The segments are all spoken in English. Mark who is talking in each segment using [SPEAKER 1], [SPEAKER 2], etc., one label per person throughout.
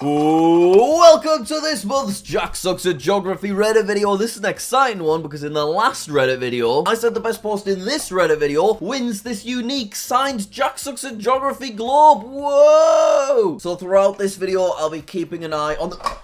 [SPEAKER 1] Welcome to this month's Jack Sucks at Geography Reddit video. This is an exciting one because in the last Reddit video, I said the best post in this Reddit video wins this unique signed Jack Sucks at Geography globe. Whoa! So throughout this video, I'll be keeping an eye on the...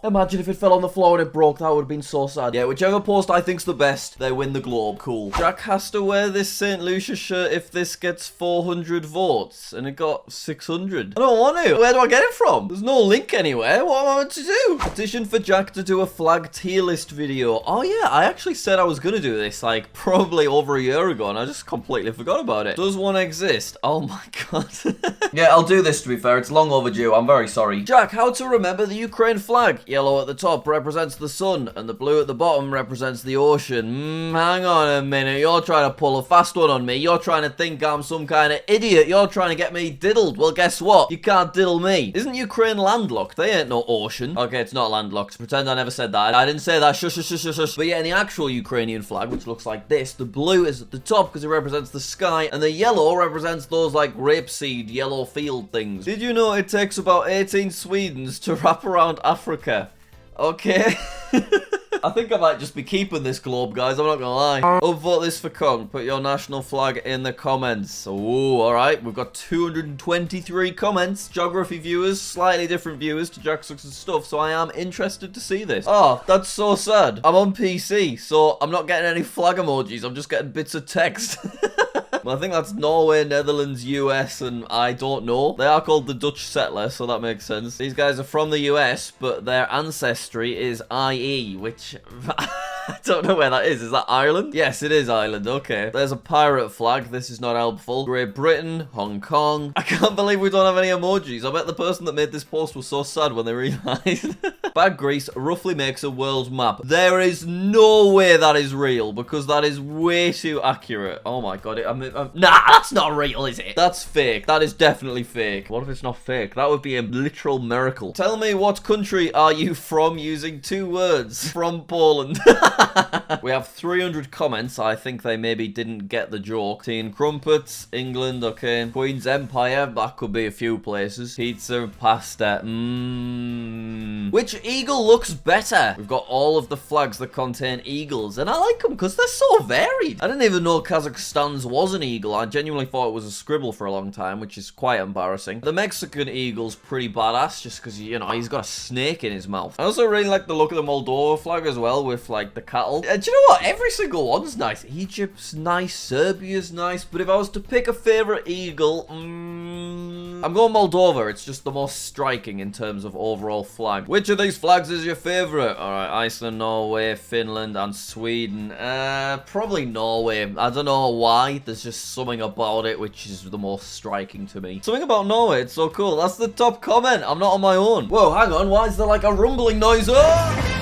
[SPEAKER 1] Imagine if it fell on the floor and it broke. That would have been so sad. Yeah, whichever post I think's the best, they win the globe. Cool. Jack has to wear this St. Lucia shirt if this gets 400 votes. And it got 600. I don't want to. Where do I get it from? There's no link anywhere. What am I meant to do? Petition for Jack to do a flag tier list video. Oh yeah, I actually said I was going to do this like probably over a year ago and I just completely forgot about it. Does one exist? Oh my god. Yeah, I'll do this to be fair. It's long overdue. I'm very sorry. Jack, how to remember the Ukraine flag? Yellow at the top represents the sun, and the blue at the bottom represents the ocean. Hang on a minute, you're trying to pull a fast one on me. You're trying to think I'm some kind of idiot. You're trying to get me diddled. Well, guess what? You can't diddle me. Isn't Ukraine landlocked? They ain't no ocean. Okay, it's not landlocked. Pretend I never said that. I didn't say that. Shush, shush, shush, shush. But yeah, in the actual Ukrainian flag, which looks like this, the blue is at the top because it represents the sky, and the yellow represents those like rapeseed yellow field things. Did you know it takes about 18 Swedens to wrap around Africa? Okay. I think I might just be keeping this globe, guys. I'm not gonna lie. Upvote this for Kong. Put your national flag in the comments. Oh, alright. We've got 223 comments. Geography viewers, slightly different viewers to Jack Sucks and stuff, so I am interested to see this. Oh, that's so sad. I'm on PC, so I'm not getting any flag emojis. I'm just getting bits of text. Well, I think that's Norway, Netherlands, US, and I don't know. They are called the Dutch settler, so that makes sense. These guys are from the US, but their ancestry is IE, which... I don't know where that is. Is that Ireland? Yes, it is Ireland. Okay. There's a pirate flag. This is not helpful. Great Britain, Hong Kong. I can't believe we don't have any emojis. I bet the person that made this post was so sad when they realized. Bad Greece roughly makes a world map. There is no way that is real because that is way too accurate. Oh my god. Nah, that's not real, is it? That's fake. That is definitely fake. What if it's not fake? That would be a literal miracle. Tell me, what country are you from using 2 words? From Poland. We have 300 comments. I think they maybe didn't get the joke. Tea and crumpets, England, okay. Queen's Empire, that could be a few places. Pizza, pasta, Which eagle looks better? We've got all of the flags that contain eagles, and I like them because they're so varied. I didn't even know Kazakhstan's was an eagle. I genuinely thought it was a scribble for a long time, which is quite embarrassing. The Mexican eagle's pretty badass just because, you know, he's got a snake in his mouth. I also really like the look of the Moldova flag as well with, like, the cattle. Do you know what? Every single one's nice. Egypt's nice. Serbia's nice. But if I was to pick a favorite eagle, I'm going Moldova. It's just the most striking in terms of overall flag. Which of these flags is your favorite? Alright, Iceland, Norway, Finland, and Sweden. Probably Norway. I don't know why. There's just something about it which is the most striking to me. Something about Norway. It's so cool. That's the top comment. I'm not on my own. Whoa, hang on. Why is there like a rumbling noise? Oh!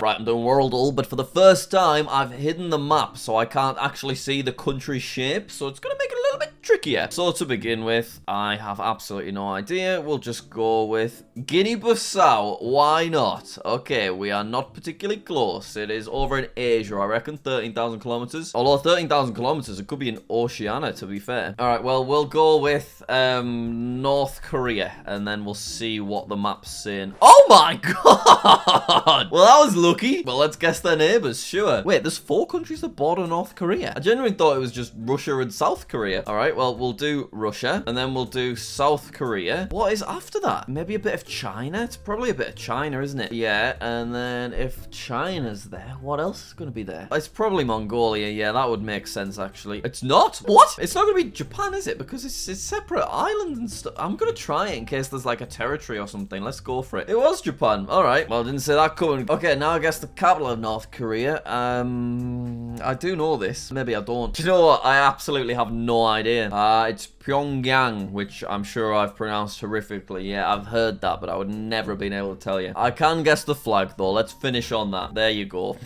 [SPEAKER 1] Right, I'm doing Worldle, but for the first time, I've hidden the map, so I can't actually see the country shape, so it's going to make it a little bit trickier. So to begin with, I have absolutely no idea. We'll just go with Guinea-Bissau. Why not? Okay, we are not particularly close. It is over in Asia, I reckon, 13,000 kilometers. Although 13,000 kilometers, it could be in Oceania, to be fair. All right, well, we'll go with North Korea, and then we'll see what the map's saying. Oh my god! Well, that was lucky. Well, let's guess their neighbors, sure. Wait, there's 4 countries that border North Korea. I genuinely thought it was just Russia and South Korea. All right, well, we'll do Russia, and then we'll do South Korea. What is after that? Maybe a bit of China? It's probably a bit of China, isn't it? Yeah, and then if China's there, what else is going to be there? It's probably Mongolia. Yeah, that would make sense, actually. It's not? What? It's not going to be Japan, is it? Because it's separate islands and stuff. I'm going to try it in case there's like a territory or something. Let's go for it. It was Japan. All right. Well, I didn't see that coming. Okay, now I guess the capital of North Korea. I do know this. Maybe I don't. Do you know what? I absolutely have no idea. It's Pyongyang, which I'm sure I've pronounced horrifically. Yeah, I've heard that, but I would never have been able to tell you. I can guess the flag, though. Let's finish on that. There you go.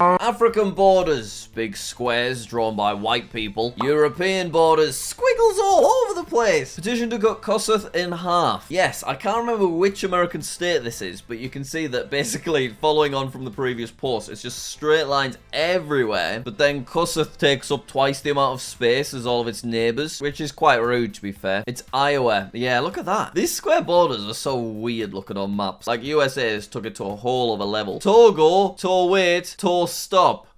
[SPEAKER 1] African borders. Big squares drawn by white people. European borders. Squiggles all over the place. Petition to cut Kossuth in half. Yes, I can't remember which American state this is, but you can see that basically following on from the previous post, it's just straight lines everywhere. But then Kossuth takes up twice the amount of space as all of its neighbors, which is quite rude to be fair. It's Iowa. Yeah, look at that. These square borders are so weird looking on maps. Like USA's took it to a whole other level. Togo, to wait, to stop.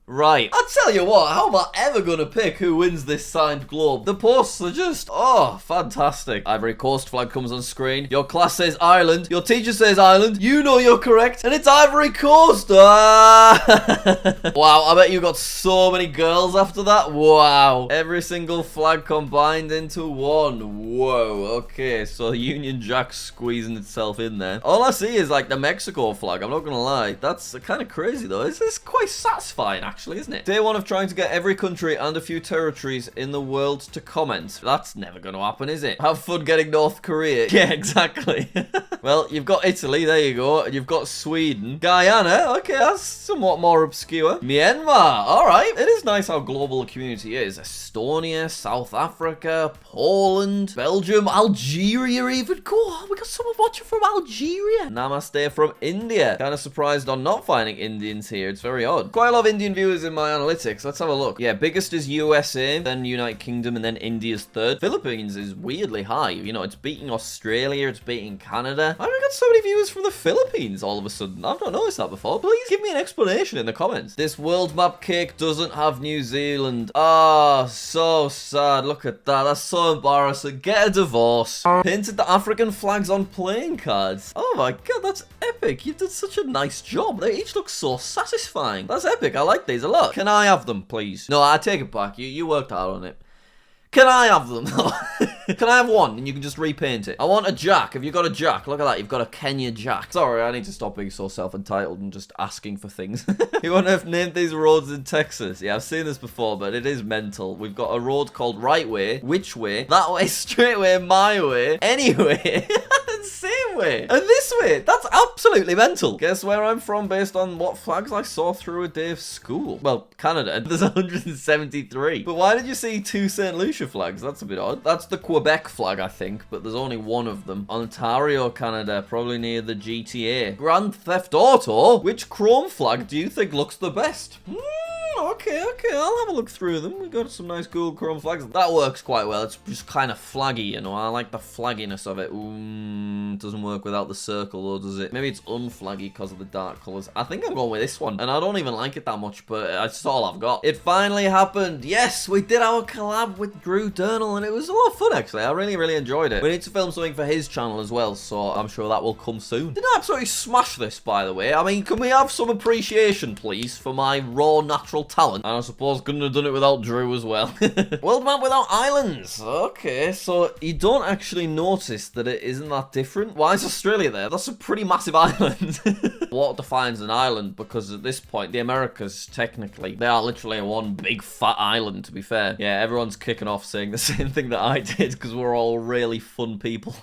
[SPEAKER 1] Right. I'll tell you what, how am I ever gonna pick who wins this signed globe? The posts are just, oh, fantastic. Ivory Coast flag comes on screen. Your class says Ireland. Your teacher says Ireland. You know you're correct. And it's Ivory Coast. Ah. Wow, I bet you got so many girls after that. Wow. Every single flag combined into one. Whoa. Okay, so Union Jack squeezing itself in there. All I see is like the Mexico flag. I'm not gonna lie. That's kind of crazy though. It's quite satisfying actually. Isn't it? Day one of trying to get every country and a few territories in the world to comment. That's never going to happen, is it? Have fun getting North Korea. Yeah, exactly. Well, you've got Italy, there you go. And you've got Sweden. Guyana, okay, that's somewhat more obscure. Myanmar, alright. It is nice how global the community is. Estonia, South Africa, Poland, Belgium, Algeria even. Go on, we got someone watching from Algeria. Namaste from India. Kind of surprised on not finding Indians here. It's very odd. Quite a lot of Indian viewers in my analytics. Let's have a look. Yeah, biggest is USA, then United Kingdom, and then India's third. Philippines is weirdly high. You know, it's beating Australia, it's beating Canada. Why have we got so many viewers from the Philippines all of a sudden? I've not noticed that before. Please give me an explanation in the comments. This world map cake doesn't have New Zealand. Ah, so sad. Look at that. That's so embarrassing. Get a divorce. Painted the African flags on playing cards. Oh my god, that's epic. You did such a nice job. They each look so satisfying. That's epic. I like these a lot. Can I have them, please? No, I take it back. You worked hard on it. Can I have them? Can I have one and you can just repaint it? I want a jack. Have you got a jack? Look at that. You've got a Kenya jack. Sorry, I need to stop being so self-entitled and just asking for things. You want to have named these roads in Texas? Yeah, I've seen this before, but it is mental. We've got a road called Right Way, Which Way, That Way, Straight Way, My Way, Anyway. Same way. And this way. That's absolutely mental. Guess where I'm from based on what flags I saw through a day of school. Well, Canada. There's 173. But why did you see two St. Lucia flags? That's a bit odd. That's the Quebec flag, I think, but there's only one of them. Ontario, Canada, probably near the GTA. Grand Theft Auto? Which Chrome flag do you think looks the best? Okay, I'll have a look through them. We've got some nice cool Chrome flags. That works quite well. It's just kind of flaggy, you know. I like the flagginess of it. It doesn't work without the circle, though, does it? Maybe it's unflaggy because of the dark colours. I think I'm going with this one. And I don't even like it that much, but that's all I've got. It finally happened. Yes, we did our collab with Drew Durnall, and it was a lot of fun, actually. I really enjoyed it. We need to film something for his channel as well, so I'm sure that will come soon. Did I absolutely smash this, by the way? I mean, can we have some appreciation, please, for my raw, natural talent? And I suppose couldn't have done it without Drew as well. World map without islands. Okay, so you don't actually notice that it isn't that different. Why is Australia there? That's a pretty massive island. What defines an island? Because at this point, the Americas, technically, they are literally one big fat island, to be fair. Yeah, everyone's kicking off saying the same thing that I did, because we're all really fun people.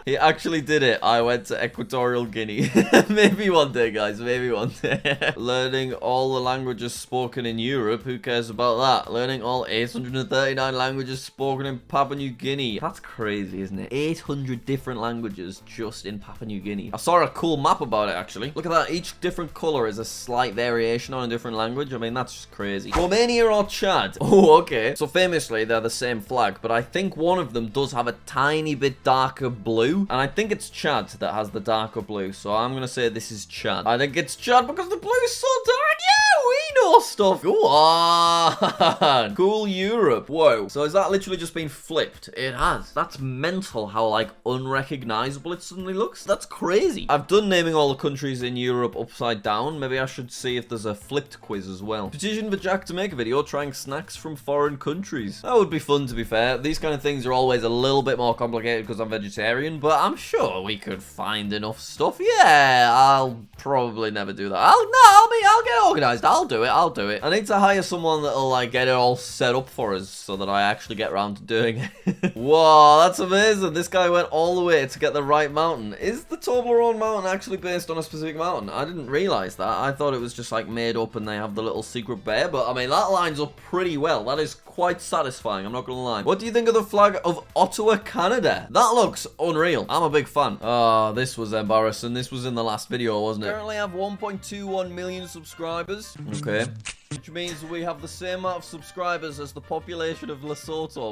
[SPEAKER 1] He actually did it. I went to Equatorial Guinea. Maybe one day, guys. Maybe one day. Learning all the languages spoken in Europe. Who cares about that? Learning all 839 languages spoken in Papua New Guinea. That's crazy, isn't it? 800 different languages just in Papua New Guinea. I saw a cool map about it, actually. Look at that. Each different color is a slight variation on a different language. I mean, that's just crazy. Romania or Chad? Oh, okay. So famously, they're the same flag, but I think one of them does have a tiny bit darker blue, and I think it's Chad that has the darker blue, so I'm gonna say this is Chad. I think it's Chad because the blue is so dark. Yeah, we know stuff. Go on. Cool Europe. Whoa. So has that literally just been flipped? It has. That's mental how, like, unrecognizable it suddenly looks. That's crazy. I've done naming all the countries in Europe upside down. Maybe I should see if there's a flipped quiz as well. Petition for Jack to make a video trying snacks from foreign countries. That would be fun, to be fair. These kind of things are always a little bit more complicated because I'm vegetarian, but I'm sure we could find enough stuff. Yeah, I'll probably never do that. I'll get organized. I'll do it. I'll do it. I need to hire someone that'll, like, get it all set up for us so that I actually get around to doing it. Whoa, that's amazing. This guy went all the way to get the right mountain. Is the Toblerone mountain actually based on a specific mountain? I didn't realize that. I thought it was just, like, made up and they have the little secret bear. But, I mean, that lines up pretty well. That is quite satisfying, I'm not gonna lie. What do you think of the flag of Ottawa, Canada? That looks unreal. I'm a big fan. Oh, this was embarrassing. This was in the last video, wasn't it? Currently have 1.21 million subscribers. Okay. Which means we have the same amount of subscribers as the population of Lesotho.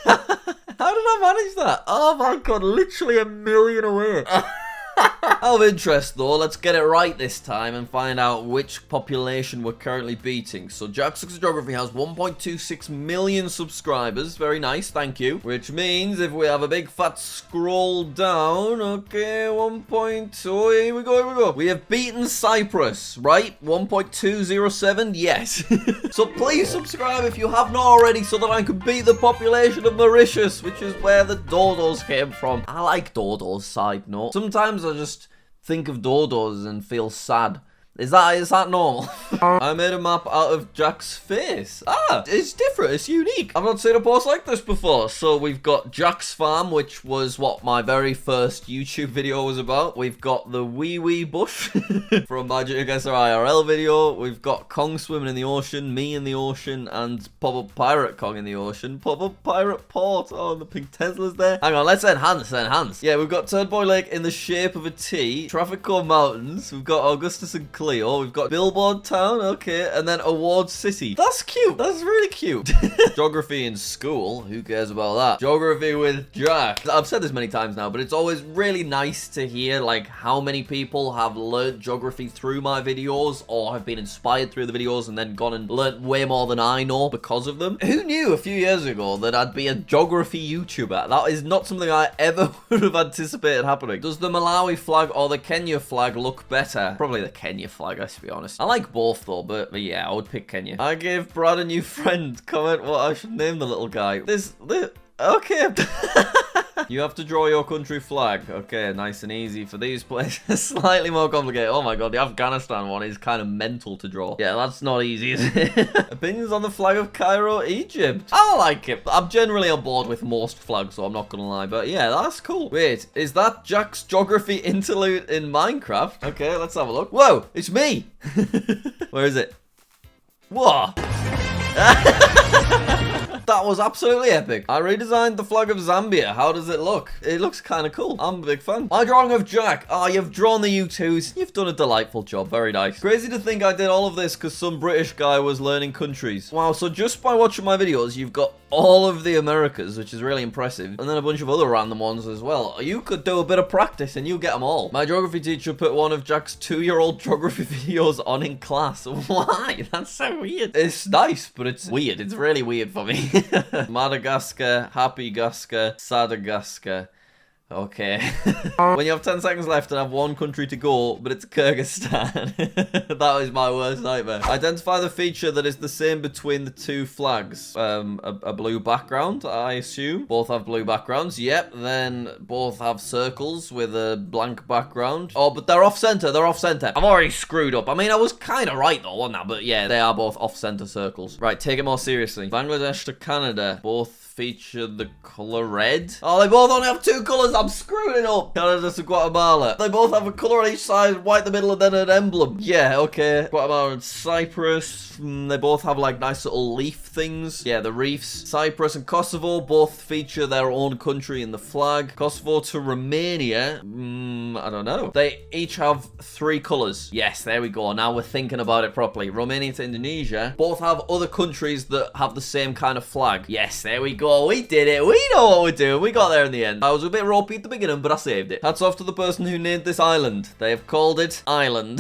[SPEAKER 1] How did I manage that? Oh my god, literally a million away. Out of interest though, let's get it right this time and find out which population we're currently beating. So JackSucksAtGeography has 1.26 million subscribers. Very nice, thank you. Which means if we have a big fat scroll down, okay, 1.2, here we go, here we go. We have beaten Cyprus, right? 1.207, yes. So please subscribe if you have not already so that I can beat the population of Mauritius, which is where the dodos came from. I like dodos, side note. Sometimes I just think of dodos and feel sad. Is that normal? I made a map out of Jack's face. Ah, it's different. It's unique. I've not seen a post like this before. So we've got Jack's farm, which was what my very first YouTube video was about. We've got the wee wee bush from my Geoguessr IRL video. We've got Kong swimming in the ocean, me in the ocean, and Pop-Up Pirate Kong in the ocean. Pop-Up Pirate Port. Oh, the pink Tesla's there. Hang on, let's enhance. Yeah, we've got Turnboy Lake in the shape of a T. Traffic Core Mountains. We've got Augustus and Cleo. We've got Billboard Town, okay, and then Award City. That's cute. That's really cute. Geography in school. Who cares about that? Geography with Jack. I've said this many times now, but it's always really nice to hear, like, how many people have learned geography through my videos or have been inspired through the videos and then gone and learned way more than I know because of them. Who knew a few years ago that I'd be a geography YouTuber? That is not something I ever would have anticipated happening. Does the Malawi flag or the Kenya flag look better? Probably the Kenya flag, to be honest. I like both though, but yeah, I would pick Kenya. I gave Brad a new friend. Comment what I should name the little guy. Okay. You have to draw your country flag. Okay, nice and easy. For these places, slightly more complicated. Oh my god, the Afghanistan one is kind of mental to draw. Yeah, that's not easy, is it? Opinions on the flag of Cairo, Egypt. I like it. I'm generally on board with most flags, so I'm not gonna lie. But yeah, that's cool. Wait, is that Jack's geography interlude in Minecraft? Okay, let's have a look. Whoa, it's me. Where is it? Whoa. That was absolutely epic. I redesigned the flag of Zambia. How does it look? It looks kind of cool. I'm a big fan. My drawing of Jack. Oh, you've drawn the U2s. You've done a delightful job. Very nice. Crazy to think I did all of this because some British guy was learning countries. Wow, so just by watching my videos, you've got all of the Americas, which is really impressive. And then a bunch of other random ones as well. You could do a bit of practice and you get them all. My geography teacher put one of Jack's 2-year-old geography videos on in class. Why? That's so weird. It's nice, but it's weird. It's really weird for me. Madagascar, Happygascar, Sadagascar. Okay. When you have 10 seconds left and have one country to go, but it's Kyrgyzstan. That is my worst nightmare. Identify the feature that is the same between the two flags. A blue background, I assume. Both have blue backgrounds. Yep. Then both have circles with a blank background. Oh, but they're off-center. They're off-center. I've already screwed up. I mean, I was kind of right though, wasn't I? But yeah, they are both off-center circles. Right, take it more seriously. Bangladesh to Canada. Both feature the color red. Oh, they both only have two colors. I'm screwing it up. Canada to Guatemala. They both have a color on each side, white in the middle, and then an emblem. Yeah, okay. Guatemala and Cyprus. They both have like nice little leaf things. Yeah, the reefs. Cyprus and Kosovo both feature their own country in the flag. Kosovo to Romania. I don't know. They each have 3 colors. Yes, there we go. Now we're thinking about it properly. Romania to Indonesia. Both have other countries that have the same kind of flag. Yes, there we go. We did it. We know what we're doing. We got there in the end. I was a bit ropey at the beginning, but I saved it. Hats off to the person who named this island. They have called it Island.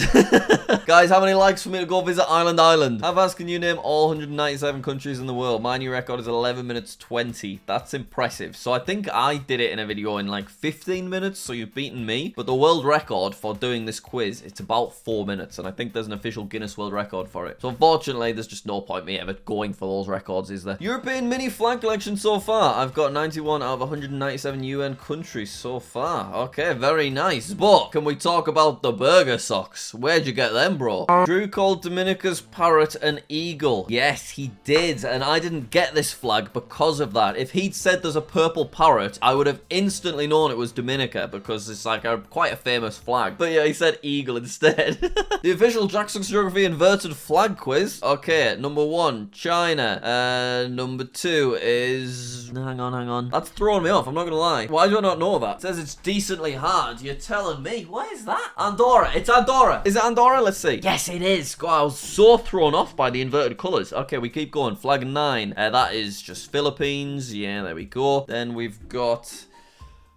[SPEAKER 1] Guys, how many likes for me to go visit Island? How fast can you name all 197 countries in the world? My new record is 11 minutes 20. That's impressive. So I think I did it in a video in like 15 minutes, so you've beaten me. But the world record for doing this quiz, it's about 4 minutes, and I think there's an official Guinness World Record for it. So unfortunately, there's just no point me ever going for those records, is there? European mini flag collection so far. I've got 91 out of 197 UN countries. countries so far. Okay, very nice. But can we talk about the burger socks? Where'd you get them, bro? Drew called Dominica's parrot an eagle. Yes, he did. And I didn't get this flag because of that. If he'd said there's a purple parrot, I would have instantly known it was Dominica because it's like quite a famous flag. But yeah, he said eagle instead. The official JackSucksGeography inverted flag quiz. Okay, number 1, China. Number 2 is... Hang on. That's throwing me off, I'm not gonna lie. Why do I not know that? It says it's decently hard. You're telling me. What is that? Andorra. It's Andorra. Is it Andorra? Let's see. Yes, it is. God, I was so thrown off by the inverted colours. Okay, we keep going. Flag 9. That is just Philippines. Yeah, there we go. Then we've got...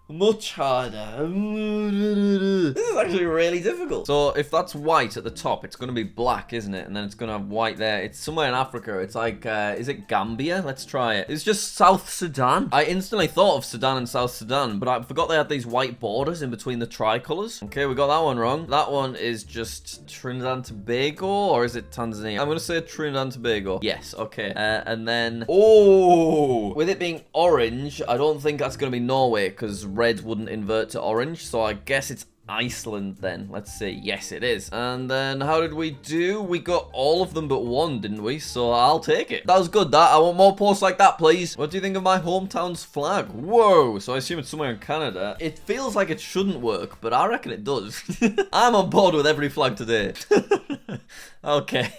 [SPEAKER 1] much harder. This is actually really difficult. So if that's white at the top, it's going to be black, isn't it? And then it's going to have white there. It's somewhere in Africa. It's like, is it Gambia? Let's try it. It's just South Sudan. I instantly thought of Sudan and South Sudan, but I forgot they had these white borders in between the tricolours. Okay, we got that one wrong. That one is just Trinidad and Tobago, or is it Tanzania? I'm going to say Trinidad and Tobago. Yes, okay. And then, oh, with it being orange, I don't think that's going to be Norway, because red wouldn't invert to orange, so I guess it's Iceland then. Let's see. Yes, it is. And then how did we do? We got all of them but one, didn't we? So I'll take it. That was good, that. I want more posts like that, please. What do you think of my hometown's flag? Whoa. So I assume it's somewhere in Canada. It feels like it shouldn't work, but I reckon it does. I'm on board with every flag today. Okay.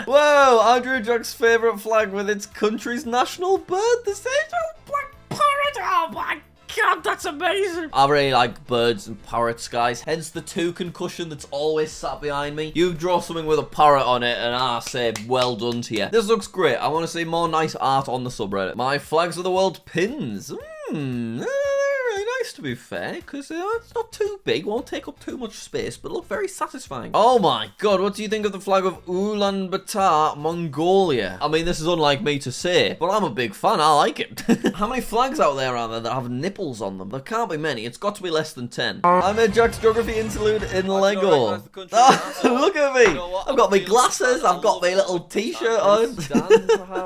[SPEAKER 1] Whoa, I drew Jack's favourite flag with its country's national bird, the sage black parrot. Oh my God, that's amazing. I really like birds and parrots, guys. Hence the 2 concussion that's always sat behind me. You draw something with a parrot on it and I say, well done to you. This looks great. I want to see more nice art on the subreddit. My flags of the world pins. Really nice, to be fair, because it's not too big, won't take up too much space, but look very satisfying. Oh my God, what do you think of the flag of Ulaanbaatar, Mongolia? I mean, this is unlike me to say, but I'm a big fan. I like it. How many flags out there are there that have nipples on them? There can't be many. It's got to be less than 10. I made Jack's geography interlude in Lego. Look at me. I've got my glasses. I've got my little t-shirt on.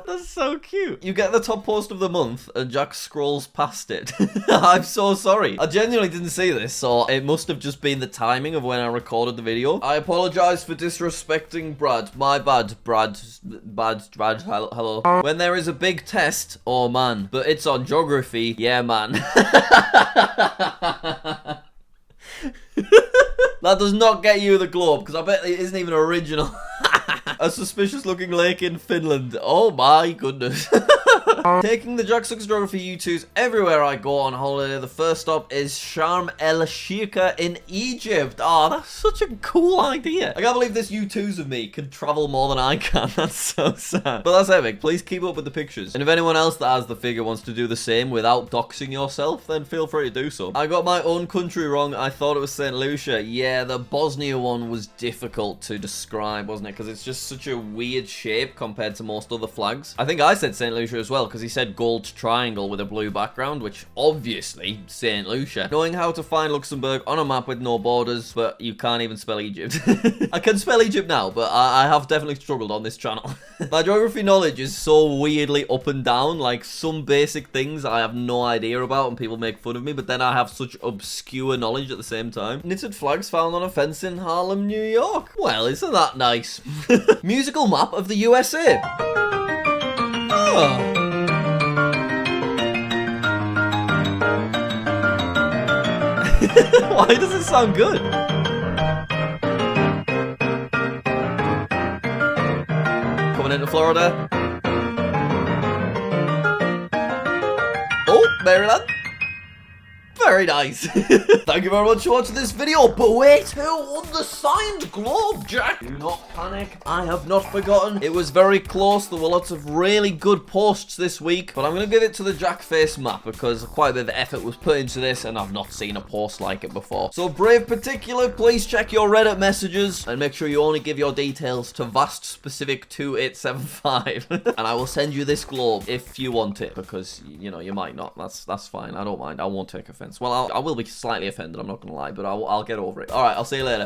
[SPEAKER 1] That's so cute. You get the top post of the month and Jack scrolls past it. I'm so sorry. I genuinely didn't see this, so it must have just been the timing of when I recorded the video. I apologize for disrespecting Brad. My bad, Brad, hello. When there is a big test, oh man, but it's on geography, yeah man. That does not get you the globe, because I bet it isn't even original. A suspicious looking lake in Finland. Oh my goodness. Taking the JackSucksGeography U2s everywhere I go on holiday. The first stop is Sharm el Sheikh in Egypt. Oh, that's such a cool idea. I can't believe this U2s of me can travel more than I can. That's so sad. But that's epic. Please keep up with the pictures. And if anyone else that has the figure wants to do the same without doxing yourself, then feel free to do so. I got my own country wrong. I thought it was St. Lucia. Yeah, the Bosnia one was difficult to describe, wasn't it? Because it's just such a weird shape compared to most other flags. I think I said St. Lucia as well, because he said gold triangle with a blue background, which obviously St. Lucia. Knowing how to find Luxembourg on a map with no borders, but you can't even spell Egypt. I can spell Egypt now, but I have definitely struggled on this channel. My geography knowledge is so weirdly up and down. Like, some basic things I have no idea about and people make fun of me, but then I have such obscure knowledge at the same time. Knitted flags found on a fence in Harlem, New York. Well, isn't that nice? Musical map of the USA. Oh. Why does it sound good? Coming into Florida. Oh, Maryland. Very nice. Thank you very much for watching this video. But wait, who won the signed globe, Jack? Do not panic. I have not forgotten. It was very close. There were lots of really good posts this week. But I'm going to give it to the Jack Face map because quite a bit of effort was put into this and I've not seen a post like it before. So Brave Particular, please check your Reddit messages and make sure you only give your details to Vast Specific 2875. And I will send you this globe if you want it because, you know, you might not. That's fine. I don't mind. I won't take offense. Well, I will be slightly offended, I'm not gonna lie, but I'll get over it. Alright, I'll see you later.